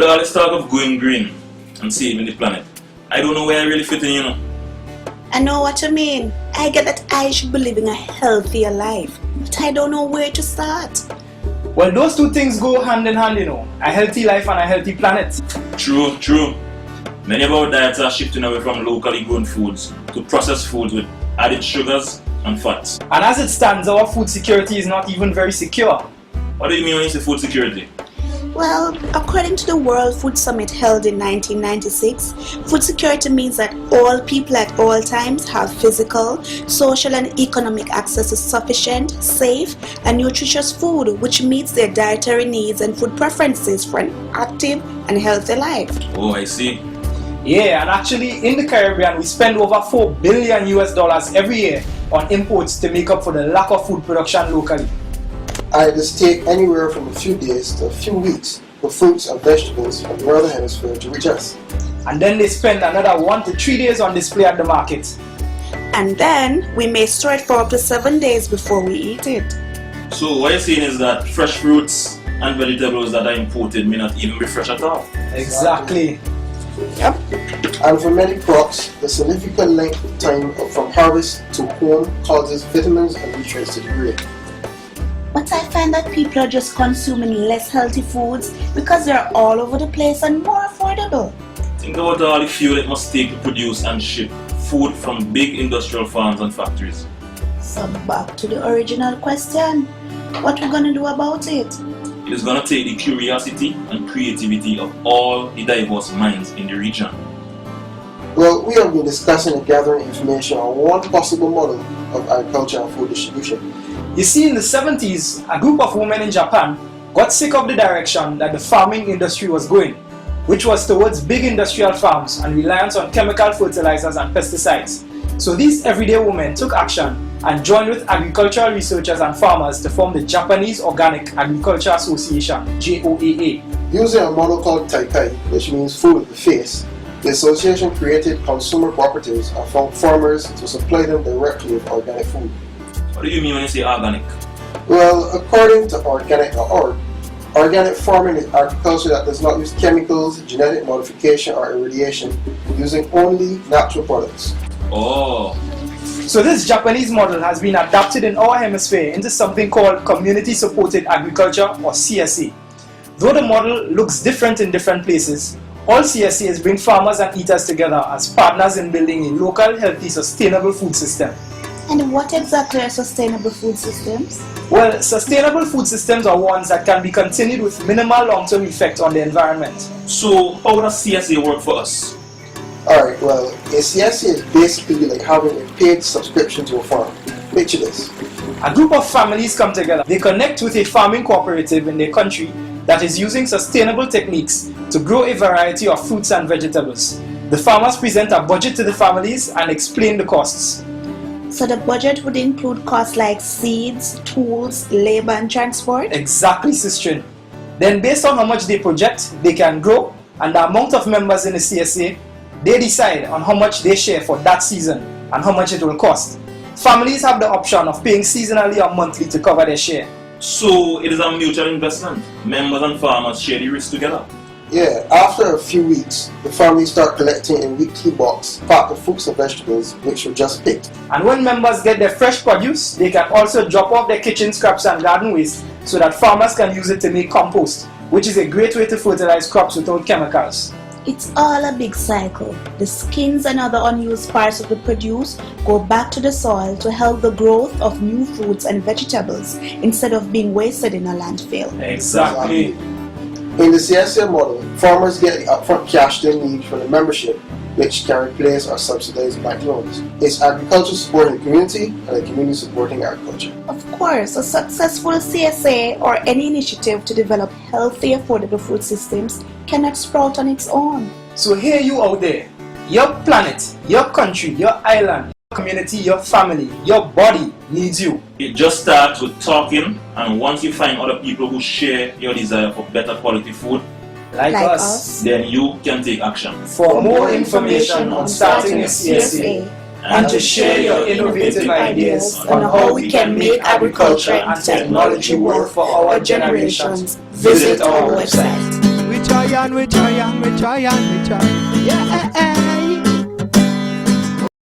With all this talk of going green and saving the planet, I don't know where I really fit in, you know. I know what you mean. I get that I should be living a healthier life, but I don't know where to start. Well, those two things go hand in hand, you know. A healthy life and a healthy planet. True, true. Many of our diets are shifting away from locally grown foods to processed foods with added sugars and fats. And as it stands, our food security is not even very secure. What do you mean when you say food security? Well, according to the World Food Summit held in 1996, food security means that all people at all times have physical, social and economic access to sufficient, safe and nutritious food which meets their dietary needs and food preferences for an active and healthy life. Oh, I see. Yeah, and actually in the Caribbean we spend over $4 billion every year on imports to make up for the lack of food production locally. And it take anywhere from a few days to a few weeks for fruits and vegetables from the northern hemisphere to reach us. And then they spend another 1 to 3 days on display at the market. And then we may store it for up to 7 days before we eat it. So what you're saying is that fresh fruits and vegetables that are imported may not even be fresh at all. Exactly. Yep. And for many crops, the significant length of time from harvest to home causes vitamins and nutrients to degrade. But I find that people are just consuming less healthy foods because they're all over the place and more affordable. Think about all the fuel it must take to produce and ship food from big industrial farms and factories. So back to the original question, what we're gonna do about it? It is going to take the curiosity and creativity of all the diverse minds in the region. Well, we have been discussing and gathering information on one possible model of agriculture and food distribution. You see, in the 70s, a group of women in Japan got sick of the direction that the farming industry was going, which was towards big industrial farms and reliance on chemical fertilizers and pesticides. So these everyday women took action and joined with agricultural researchers and farmers to form the Japanese Organic Agriculture Association, JOAA. Using a model called Taikai, which means food with the face, the association created consumer cooperatives and found farmers to supply them directly with organic food. What do you mean when you say organic? Well, according to organic.org, organic farming is agriculture that does not use chemicals, genetic modification or irradiation, using only natural products. Oh, So this Japanese model has been adapted in our hemisphere into something called Community Supported Agriculture or CSA. Though the model looks different in different places, all CSAs bring farmers and eaters together as partners in building a local, healthy, sustainable food system. And what exactly are sustainable food systems? Well, sustainable food systems are ones that can be continued with minimal long-term effect on the environment. so how does CSA work for us? Alright, well, a CSA is basically like having a paid subscription to a farm. Picture this. A group of families come together. They connect with a farming cooperative in their country that is using sustainable techniques to grow a variety of fruits and vegetables. The farmers present a budget to the families and explain the costs. So the budget would include costs like seeds, tools, labor and transport? Exactly, Sistrin. Then based on how much they project, they can grow, and the amount of members in the CSA, they decide on how much they share for that season and how much it will cost. Families have the option of paying seasonally or monthly to cover their share. So it is a mutual investment. Members and farmers share the risk together. Yeah, after a few weeks, the families start collecting a weekly box packed with fruits and vegetables which were just picked. And when members get their fresh produce, they can also drop off their kitchen scraps and garden waste so that farmers can use it to make compost, which is a great way to fertilize crops without chemicals. It's all a big cycle. The skins and other unused parts of the produce go back to the soil to help the growth of new fruits and vegetables instead of being wasted in a landfill. Exactly. In the CSA model, farmers get the upfront cash they need for the membership, which can replace or subsidize bank loans. It's agriculture supporting the community and the community supporting agriculture. Of course, a successful CSA or any initiative to develop healthy, affordable food systems cannot sprout on its own. So here you out there, your planet, your country, your island, your community, your family, your body needs you. It just starts with talking, and once you find other people who share your desire for better quality food, Like us. then you can take action. For more information on starting a CSA and to share your innovative ideas on how we can make agriculture and technology work for our generations, visit our website. We try and we try and we try and we try.